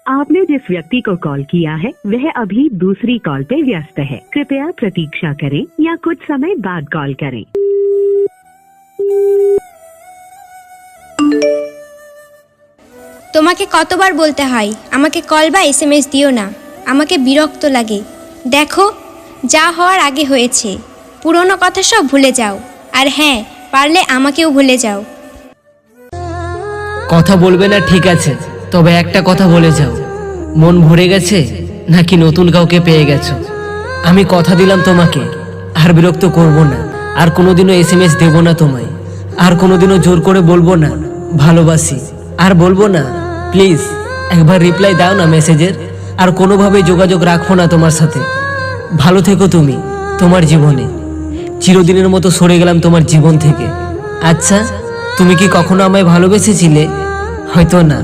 आपने जिस व्यक्ति को कॉल किया है वह अभी दूसरी कॉल पे व्यस्त है। कृपया प्रतीक्षा करें या कुछ समय बाद कॉल करें। তোমাকে কতবার বলতে হয় আমাকে কল বা এসএমএস দিও না, আমাকে বিরক্ত লাগে। দেখো, যা হওয়ার আগে হয়েছে, পুরনো কথা সব ভুলে যাও। আর হ্যাঁ, পারলে আমাকেও ভুলে যাও। কথা বলবে না ঠিক আছে, তবে একটা কথা বলে যাও, মন ভরে গেছে নাকি নতুন কাউকে পেয়ে গেছো? আমি কথা দিলাম তোমাকে আর বিরক্ত করব না, আর কোনোদিনও এসএমএস দেব না তোমায়, আর কোনোদিনও জোর করে বলবো না ভালোবাসি, আর বলবো না প্লিজ একবার রিপ্লাই দাও না মেসেজের। আর কোনোভাবেই যোগাযোগ রাখবো না তোমার সাথে। ভালো থেকো তুমি তোমার জীবনে। চিরদিনের মতো সরে গেলাম তোমার জীবন থেকে। আচ্ছা, তুমি কি কখনো আমায় ভালোবেসেছিলে? হয়তো না।